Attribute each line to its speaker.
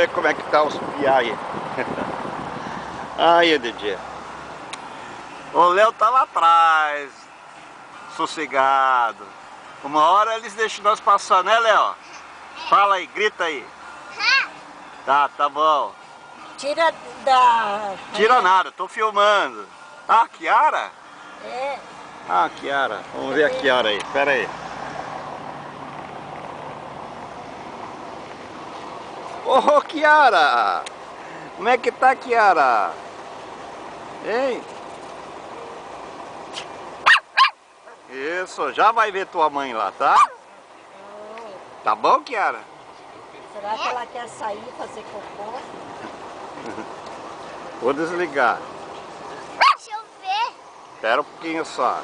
Speaker 1: ver como é que tá os piá aí. Aí, Didi. O Léo tá lá atrás, sossegado. Uma hora eles deixam nós passar, né, Léo? Fala aí, grita aí. Tá bom.
Speaker 2: Tira da...
Speaker 1: Tira nada, tô filmando. Ah, Kiara?
Speaker 2: É.
Speaker 1: Ah, Kiara. Vamos ver a Kiara aí, pera aí. Ô, Kiara! Como é que tá, Kiara? Hein? Isso, já vai ver tua mãe lá, tá? Tá bom, Kiara?
Speaker 2: Será que ela quer sair fazer cocô?
Speaker 1: Vou desligar.
Speaker 3: Deixa eu ver.
Speaker 1: Espera um pouquinho só.